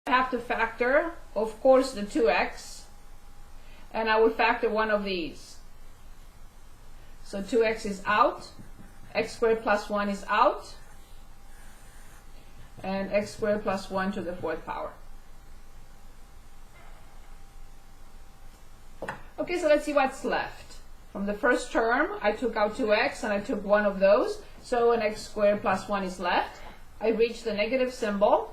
I have to factor, of course, the 2x, and I will factor one of these. So 2x is out, x squared plus 1 is out, and x squared plus 1 to the 4th power. Okay, so let's see what's left. From the first term, I took out 2x and I took one of those, so an x squared plus 1 is left. I reach the negative symbol.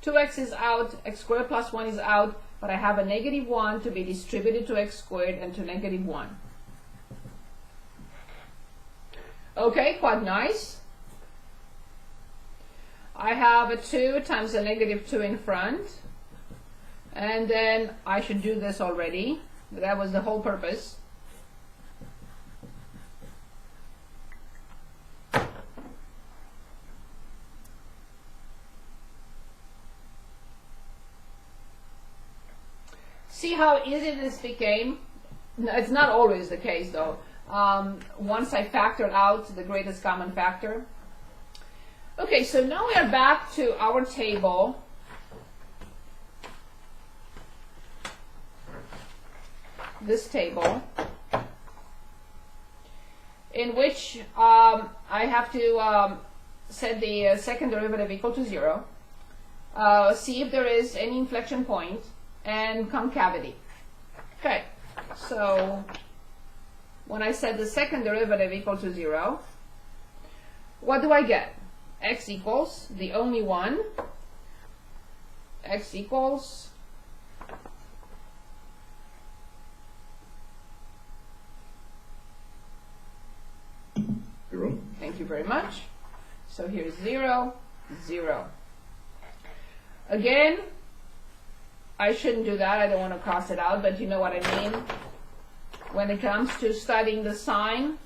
2x is out, x squared plus 1 is out, but I have a negative 1 to be distributed to x squared and to negative 1. Okay, quite nice. I have a 2 times a negative 2 in front, and then I should do this already. That was the whole purpose. See how easy this became? It's not always the case though. Once I factored out the greatest common factor. Okay, so now we are back to our table. This table, in which I have to set the second derivative equal to 0, see if there is any inflection point, and concavity. Okay, so when I set the second derivative equal to 0, what do I get? X equals the only one, x equals Thank you very much. So here's 0, 0. Again, I shouldn't do that. I don't want to cross it out, but you know what I mean. When it comes to studying the sign,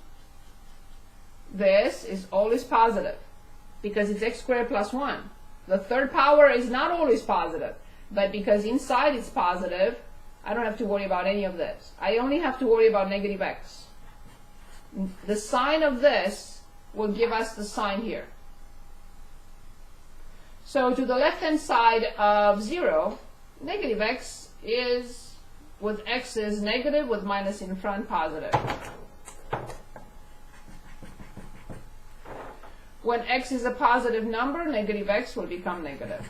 this is always positive because it's x squared plus 1. The third power is not always positive, but because inside it's positive, I don't have to worry about any of this. I only have to worry about negative x. The sign of this will give us the sign here. So to the left-hand side of 0, negative x is, with x is negative, with minus in front positive. When x is a positive number, negative x will become negative.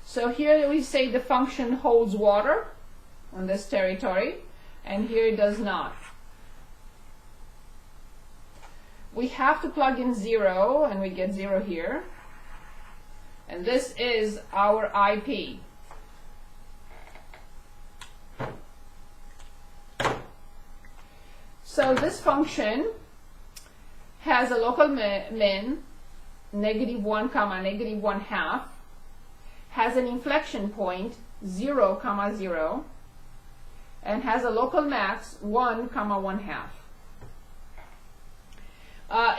So here we say the function holds water on this territory, and here it does not. We have to plug in 0, and we get 0 here. And this is our IP. So this function has a local min, negative 1 comma negative 1/2, has an inflection point, 0 comma 0, and has a local max, 1 comma 1/2.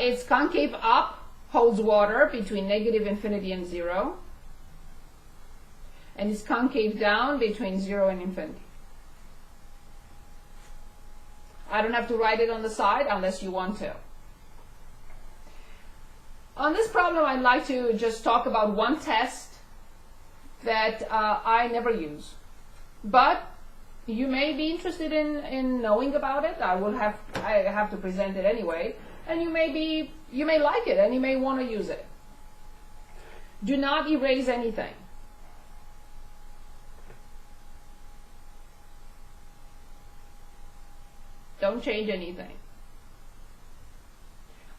It's concave up, holds water between negative infinity and 0, and it's concave down between 0 and infinity. I don't have to write it on the side unless you want to. On this problem, I'd like to just talk about one test that I never use, but you may be interested in knowing about it. I have to present it anyway, and you may like it and you may want to use it. Do not erase anything. Don't change anything.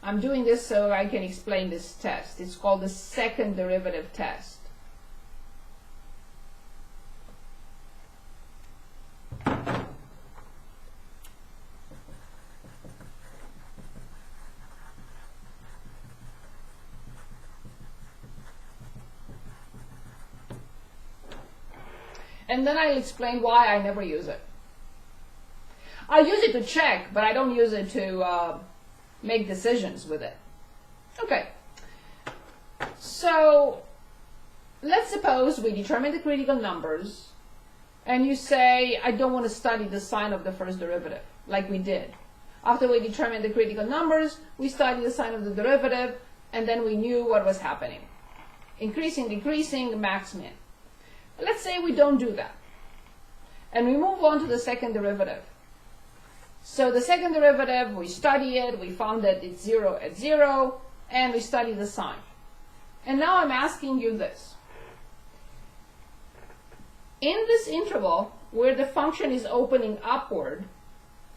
I'm doing this so I can explain this test. It's called the second derivative test. And then I'll explain why I never use it. I use it to check, but I don't use it to make decisions with it. Okay, so let's suppose we determine the critical numbers, and you say, I don't want to study the sign of the first derivative, like we did. After we determined the critical numbers, we studied the sign of the derivative, and then we knew what was happening. Increasing, decreasing, max, min. Let's say we don't do that. And we move on to the second derivative. So the second derivative, we study it, we found that it's 0 at 0, and we study the sign. And now I'm asking you this. In this interval, where the function is opening upward,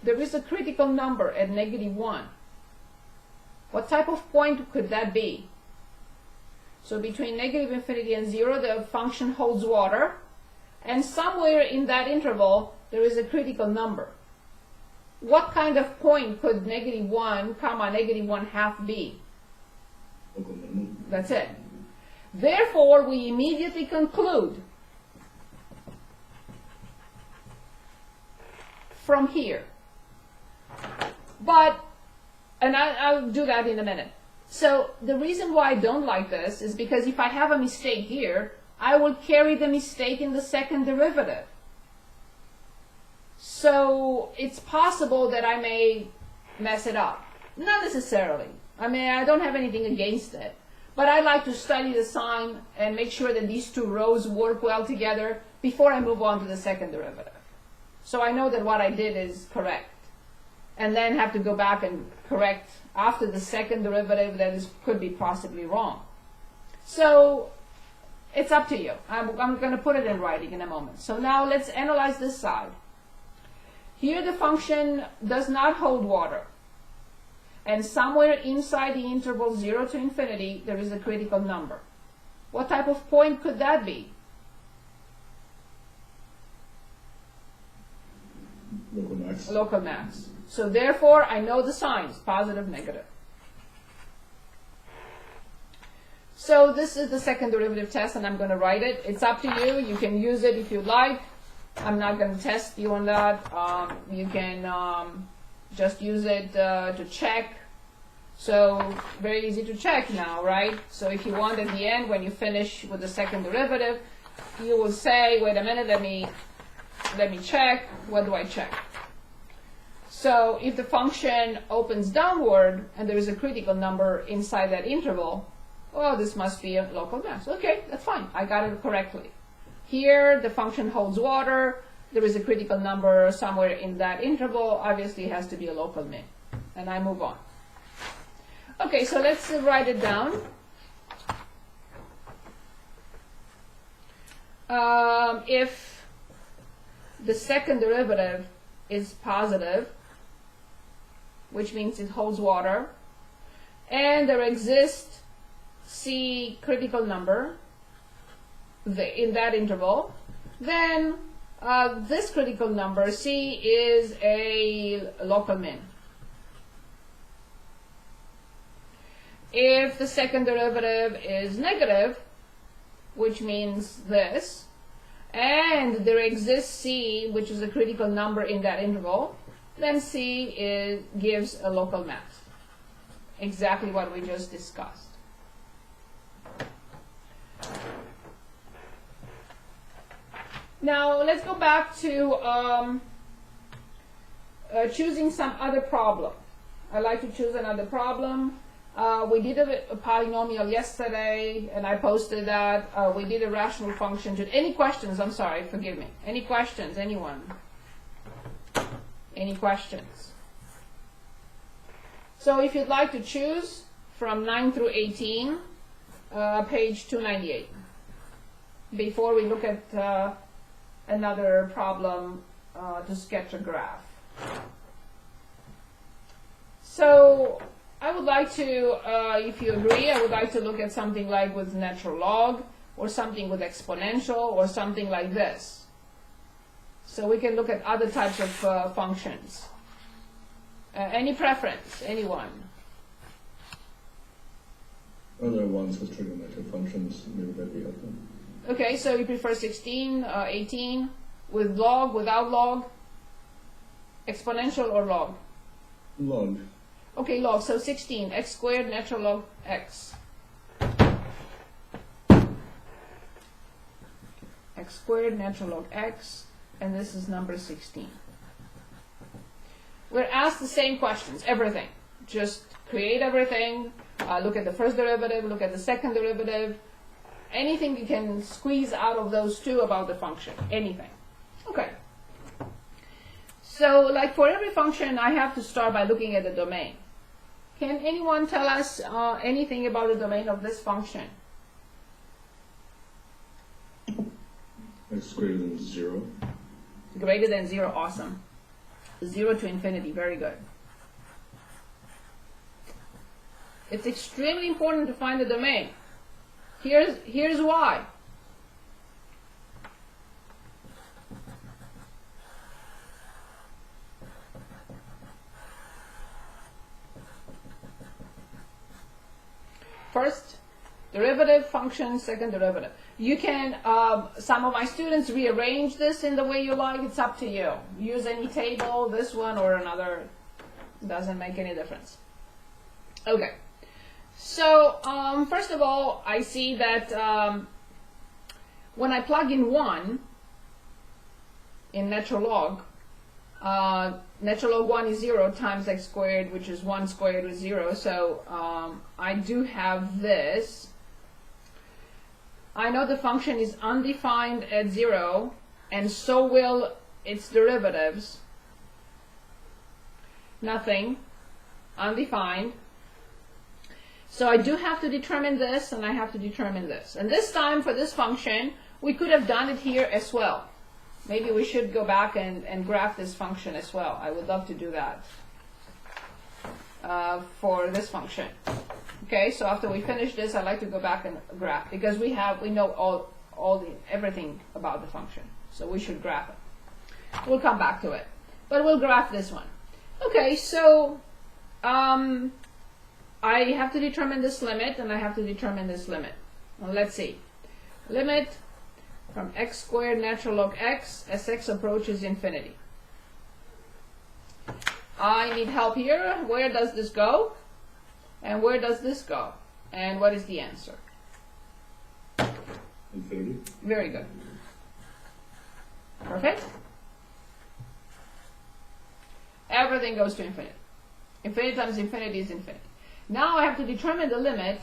there is a critical number at -1. What type of point could that be? So between -infinity and 0, the function holds water, and somewhere in that interval, there is a critical number. What kind of point could -1, -1/2 be? That's it. Therefore, we immediately conclude from here. And I'll do that in a minute. So the reason why I don't like this is because if I have a mistake here, I will carry the mistake in the second derivative. So it's possible that I may mess it up. Not necessarily. I mean, I don't have anything against it. But I like to study the sign and make sure that these two rows work well together before I move on to the second derivative. So I know that what I did is correct. And then have to go back and correct after the second derivative that could be possibly wrong. So it's up to you. I'm going to put it in writing in a moment. So now let's analyze this side. Here the function does not hold water. And somewhere inside the interval 0 to infinity, there is a critical number. What type of point could that be? Local max. Local max. So therefore, I know the signs, positive, negative. So this is the second derivative test, and I'm going to write it. It's up to you. You can use it if you like. I'm not going to test you on that. You can just use it to check. So very easy to check now, right? So if you want at the end, when you finish with the second derivative, you will say, wait a minute, let me check. What do I check? So if the function opens downward and there is a critical number inside that interval, well, this must be a local max. Okay, that's fine. I got it correctly. Here, the function holds water. There is a critical number somewhere in that interval. Obviously, it has to be a local min. And I move on. Okay, so let's write it down. If the second derivative is positive, which means it holds water, and there exists C critical number in that interval, then this critical number, C, is a local min. If the second derivative is negative, which means this, and there exists C, which is a critical number in that interval, then C gives a local max. Exactly what we just discussed. Now let's go back to choosing some other problem. I like to choose another problem. We did a polynomial yesterday, and I posted that. We did a rational function. Any questions? I'm sorry, forgive me. Any questions? Anyone? Any questions? So if you'd like to choose from 9 through 18, page 298, before we look at another problem to sketch a graph. So I would like to, if you agree, I would like to look at something like with natural log, or something with exponential, or something like this. So we can look at other types of functions. Any preference? Anyone? Other ones with trigonometric functions, maybe that'd be helpful. Okay, so you prefer 16, 18, with log, without log? Exponential or log? Log. Okay, log. So 16, x squared, natural log x. X squared, natural log x, and this is number 16. We're asked the same questions, everything. Just create everything, look at the first derivative, look at the second derivative, anything you can squeeze out of those two about the function, anything. Okay. So like for every function, I have to start by looking at the domain. Can anyone tell us anything about the domain of this function? X greater than 0. Greater than 0, awesome. 0 to infinity, very good. It's extremely important to find the domain. Here's why. First derivative function, second derivative. You can, some of my students rearrange this in the way you like. It's up to you. Use any table, this one or another. Doesn't make any difference. Okay. So, first of all, I see that when I plug in 1 in natural log 1 is 0 times x squared, which is 1 squared with 0. So I do have this. I know the function is undefined at 0, and so will its derivatives. Nothing. Undefined. So I do have to determine this, and I have to determine this. And this time, for this function, we could have done it here as well. Maybe we should go back and graph this function as well. I would love to do that for this function. Okay, so after we finish this, I'd like to go back and graph, because we know everything about the function. So we should graph it. We'll come back to it. But we'll graph this one. Okay, so I have to determine this limit, and I have to determine this limit. Well, let's see. Limit from x squared natural log x as x approaches infinity. I need help here. Where does this go? And where does this go? And what is the answer? Infinity. Very good. Perfect. Everything goes to infinity. Infinity times infinity is infinity. Now I have to determine the limit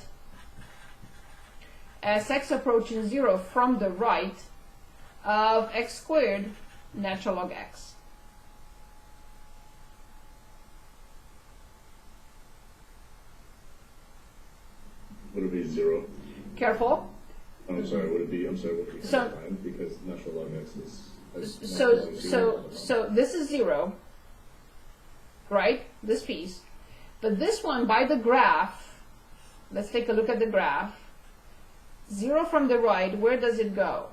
as x approaching 0 from the right of x squared natural log x. Would it be 0? Careful. I'm sorry, would it be So- undefined? Because natural log x is So this is 0, right? This piece. But this one, by the graph, let's take a look at the graph. 0 from the right, where does it go?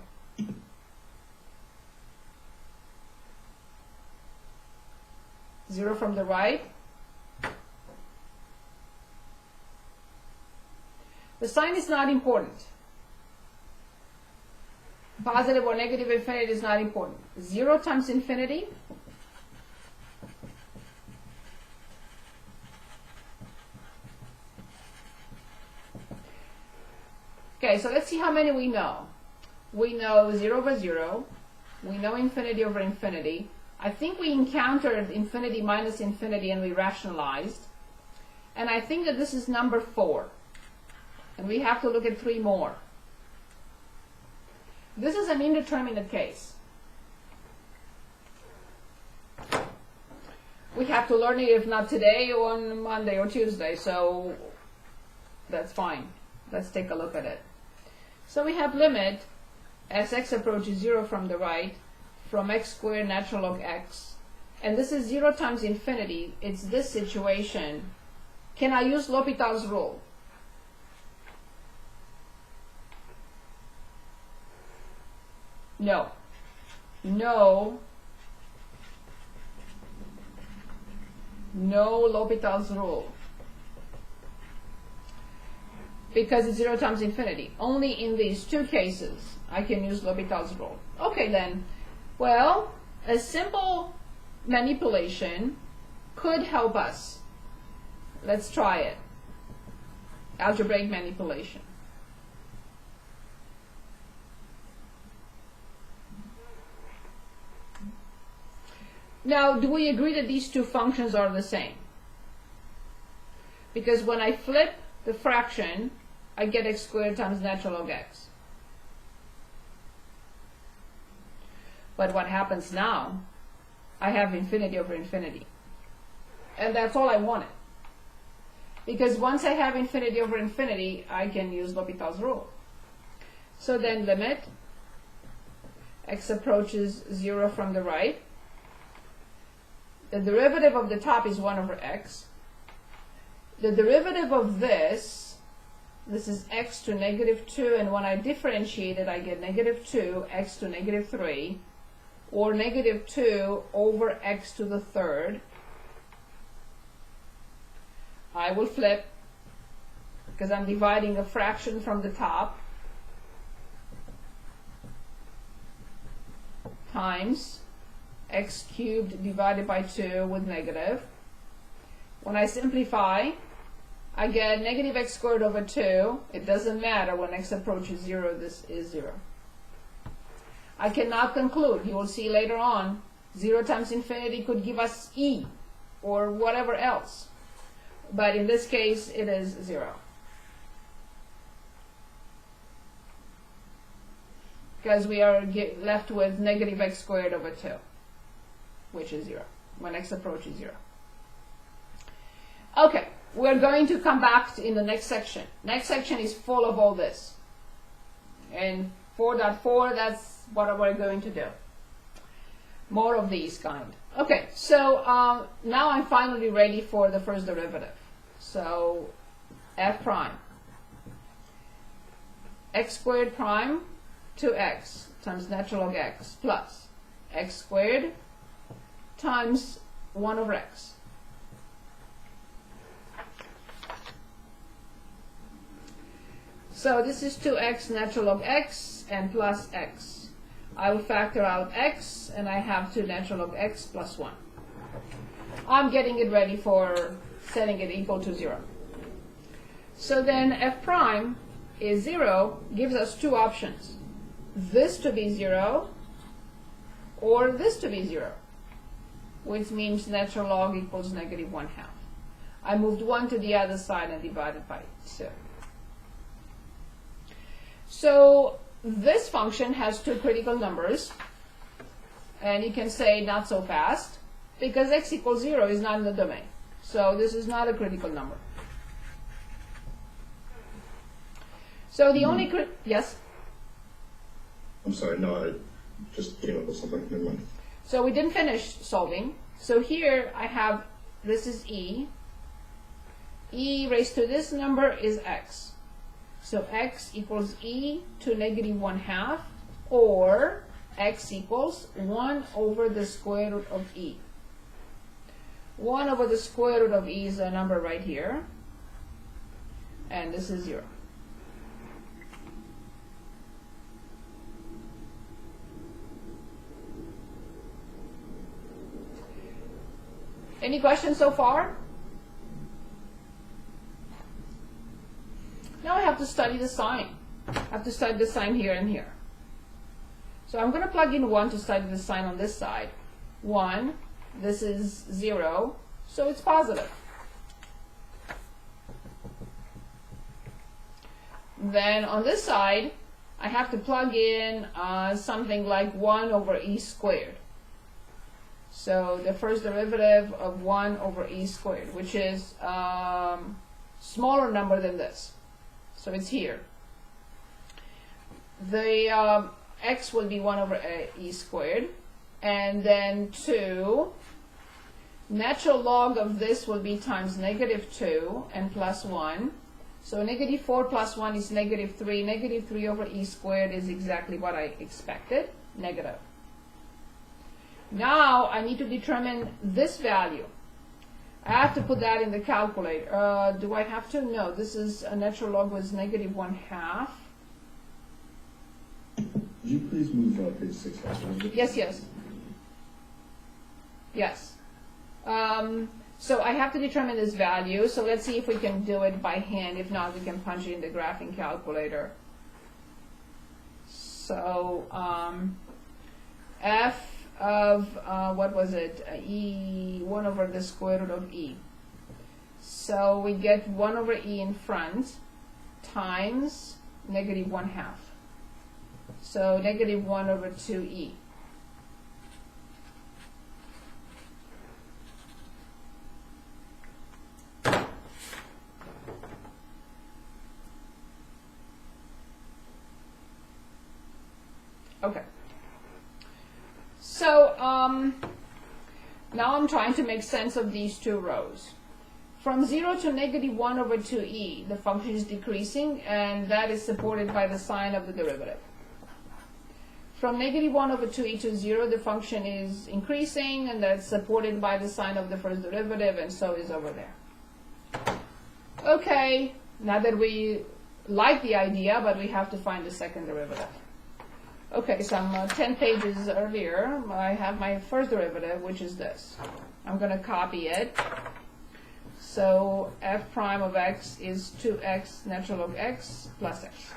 Zero from the right. The sign is not important. Positive or negative infinity is not important. 0 times infinity. Okay, so let's see how many we know. We know 0 over 0. We know infinity over infinity. I think we encountered infinity minus infinity and we rationalized. And I think that this is number 4. And we have to look at 3 more. This is an indeterminate case. We have to learn it, if not today, on Monday or Tuesday, so that's fine. Let's take a look at it. So we have limit as x approaches 0 from the right, from x squared natural log x. And this is 0 times infinity. It's this situation. Can I use L'Hopital's rule? No. No. No L'Hopital's rule. Because it's 0 times infinity. Only in these 2 cases I can use L'Hopital's rule. Okay then. Well, a simple manipulation could help us. Let's try it. Algebraic manipulation. Now, do we agree that these 2 functions are the same? Because when I flip the fraction, I get x squared times natural log x. But what happens now, I have infinity over infinity. And that's all I wanted. Because once I have infinity over infinity, I can use L'Hopital's rule. So then limit x approaches 0 from the right. The derivative of the top is 1 over x. The derivative of this is x to negative 2, and when I differentiate it, I get negative 2, x to negative 3, or negative 2 over x to the third. I will flip, because I'm dividing a fraction from the top, times x cubed divided by 2 with negative. When I simplify, I get negative x squared over 2. It doesn't matter, when x approaches 0, this is 0. I cannot conclude. You will see later on, 0 times infinity could give us e, or whatever else. But in this case, it is 0. Because we are left with negative x squared over 2, which is 0, when x approaches 0. Okay, we're going to come back in the next section. Next section is full of all this. And 4.4, that's what we're going to do. More of these kind. Okay, so now I'm finally ready for the first derivative. So f prime. X squared prime 2x times natural log x plus x squared times 1 over x. So this is 2x natural log x and plus x. I will factor out x, and I have 2 natural log x plus 1. I'm getting it ready for setting it equal to 0. So then f prime is 0, gives us two options. This to be 0, or this to be 0, which means natural log equals negative 1/2. I moved 1 to the other side and divided by 2. So this function has two critical numbers, and you can say not so fast, because x equals 0 is not in the domain. So this is not a critical number. So the only yes? I'm sorry, no, I just came up with something. Never mind. So we didn't finish solving. So here I have, this is e. E raised to this number is x. So x equals e to negative 1/2, or x equals 1 over the square root of e. 1 over the square root of e is a number right here, and this is 0. Any questions so far? Now I have to study the sign. I have to study the sign here and here. So I'm going to plug in 1 to study the sign on this side. 1, this is 0, so it's positive. Then on this side, I have to plug in something like 1 over e squared. So the first derivative of 1 over e squared, which is smaller number than this. So it's here. The x will be 1 over e squared. And then 2, natural log of this will be times negative 2 and plus 1. So negative 4 plus 1 is negative 3. Negative 3 over e squared is exactly what I expected, negative. Now I need to determine this value. I have to put that in the calculator. Do I have to? No, this is a natural log was negative 1/2. Could you please move page 6? Yes, yes. Yes. So I have to determine this value. So let's see if we can do it by hand. If not, we can punch it in the graphing calculator. So f of, what was it, e, 1 over the square root of e. So we get 1 over e in front times negative 1/2. So negative 1 over 2e. Okay. So now I'm trying to make sense of these two rows. From 0 to negative 1 over 2e, the function is decreasing, and that is supported by the sign of the derivative. From negative 1 over 2e to 0, the function is increasing, and that's supported by the sign of the first derivative, and so is over there. Okay, now that we like the idea, but we have to find the second derivative. Okay, so I'm 10 pages earlier. I have my first derivative, which is this. I'm going to copy it. So f prime of x is 2x natural log x plus x.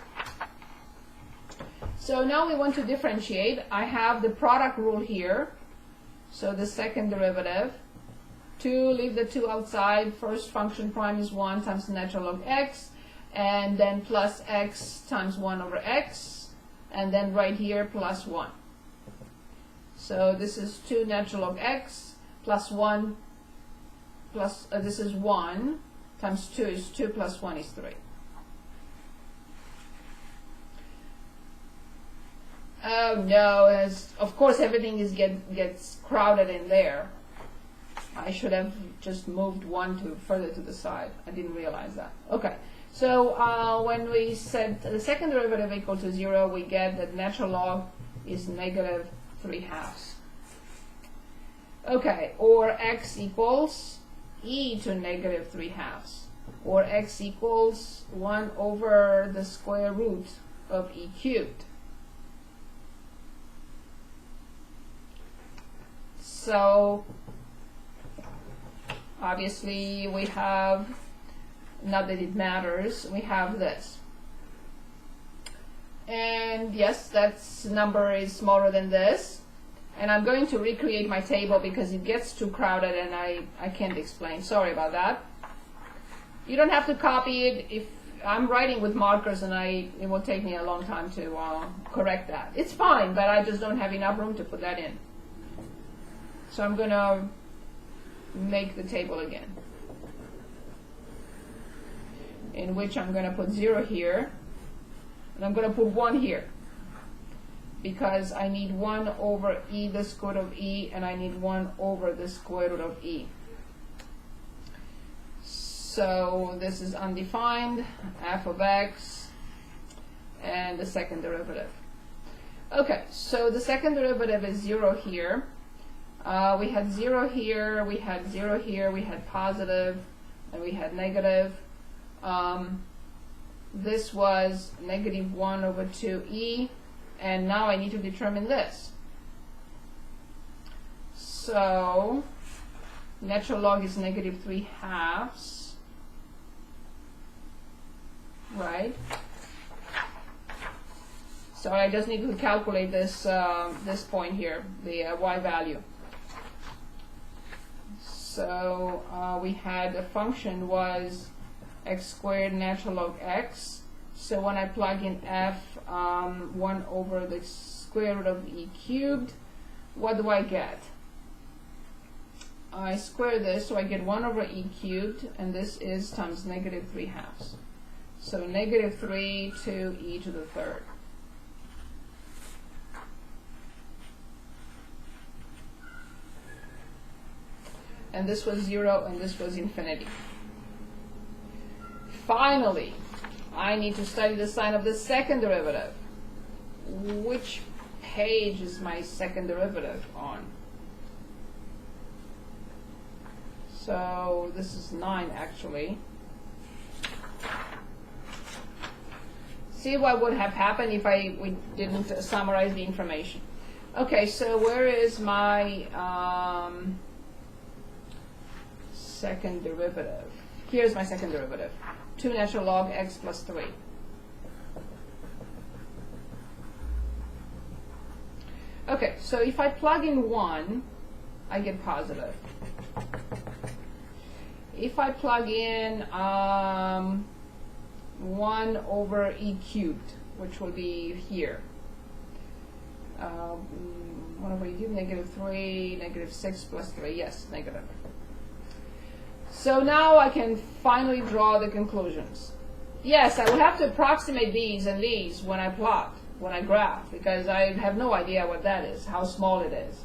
So now we want to differentiate. I have the product rule here. So the second derivative. To leave the 2 outside, first function prime is 1 times natural log x, and then plus x times 1 over x, and then right here plus 1. So this is 2 natural log x plus 1 plus, this is 1 times 2 is 2 plus 1 is 3. Oh no, of course everything gets crowded in there. I should have just moved 1 further to the side. I didn't realize that. Okay, so when we set the second derivative equal to 0, we get that natural log is negative 3/2. Okay, or x equals e to negative 3/2, or x equals 1 over the square root of e cubed. So obviously we have, not that it matters, we have this. And yes, that number is smaller than this. And I'm going to recreate my table because it gets too crowded and I can't explain. Sorry about that. You don't have to copy it. If I'm writing with markers and it will take me a long time to correct that. It's fine, but I just don't have enough room to put that in. So I'm going to make the table again, in which I'm going to put 0 here, and I'm going to put 1 here, because I need 1 over e the square root of e, and I need 1 over the square root of e. So this is undefined, f of x, and the second derivative. Okay, so the second derivative is 0 here. We had 0 here, we had 0 here, we had positive, and we had negative. This was negative 1 over 2e, and now I need to determine this. So natural log is negative 3/2, right? So I just need to calculate this this point here, the y value. So we had the function was x squared natural log x. So when I plug in f 1 over the square root of e cubed, what do I get? I square this, so I get 1 over e cubed, and this is times negative 3/2. So negative 3 to e to the third. And this was 0, and this was infinity. Finally, I need to study the sign of the second derivative. Which page is my second derivative on? So this is 9 actually. See what would have happened if we didn't summarize the information. Okay, so where is my second derivative? Here's my second derivative. 2 natural log x plus 3. Okay, so if I plug in 1, I get positive. If I plug in 1 over e cubed, which will be here, 1 over e cubed, negative 3, negative 6 plus 3, yes, negative. So now I can finally draw the conclusions. Yes, I will have to approximate these and these when I plot, when I graph, because I have no idea what that is, how small it is.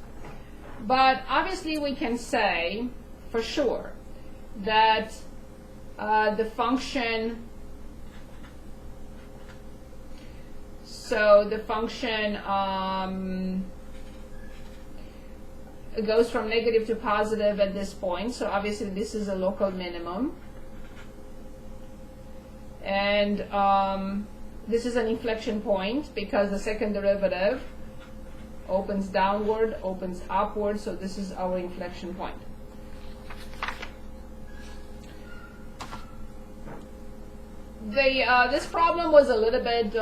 But obviously we can say for sure that the function, goes from negative to positive at this point, so obviously this is a local minimum. And this is an inflection point because the second derivative opens downward, opens upward, so this is our inflection point. This problem was a little bit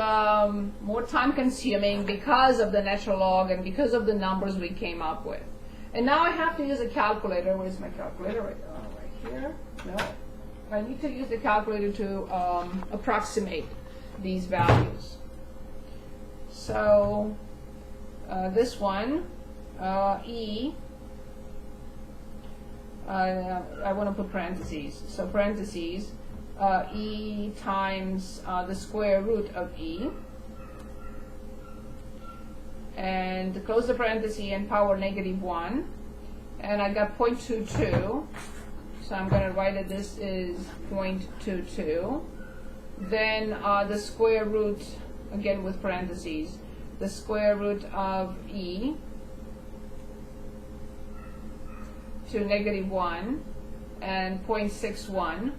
more time consuming because of the natural log and because of the numbers we came up with. And now I have to use a calculator. Where's my calculator? Right here? No. I need to use the calculator to approximate these values. So this one, E, I want to put parentheses. So parentheses, E times the square root of E, and close the parenthesis and power -1, and I got 0.22, so I'm going to write that this is 0.22. Then the square root, again with parentheses, the square root of E to -1 and 0.61,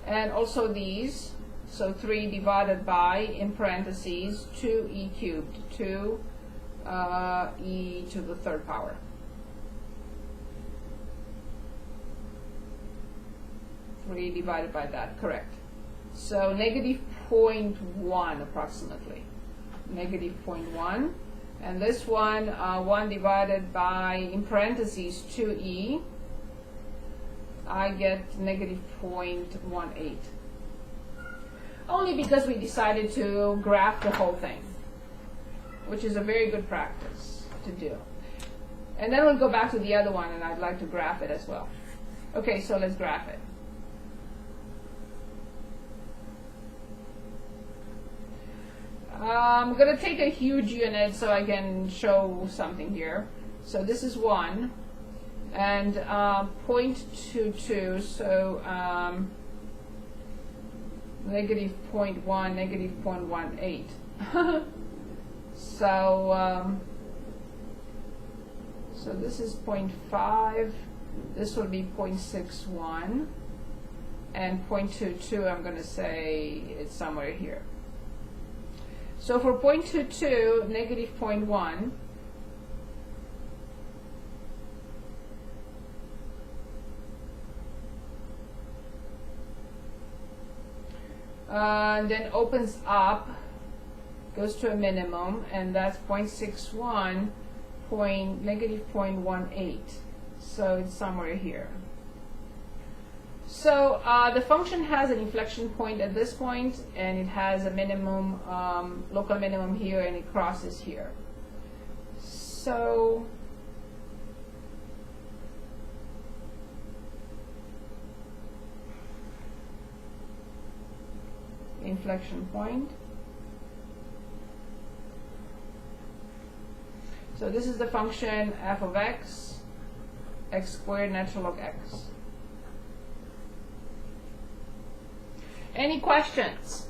and also these, so 3 divided by, in parentheses, 2e cubed, 2 e to the third power. Three divided by that, correct. So -0.1 approximately, -0.1, and this one, 1 divided by, in parentheses, 2e, I get -0.18. Only because we decided to graph the whole thing, which is a very good practice to do. And then we'll go back to the other one, and I'd like to graph it as well. Okay, so let's graph it. I'm going to take a huge unit so I can show something here. So this is 1, and 0.22, so -0.1, -0.18. So so this is 0.5, this will be 0.61, and 0.22, I'm going to say it's somewhere here. So for 0.22, -0.1, then opens up, goes to a minimum, and that's 0.61, -0.18. So it's somewhere here. So the function has an inflection point at this point, and it has a minimum, local minimum here, and it crosses here. So inflection point. So this is the function f of x, x squared natural log x. Any questions?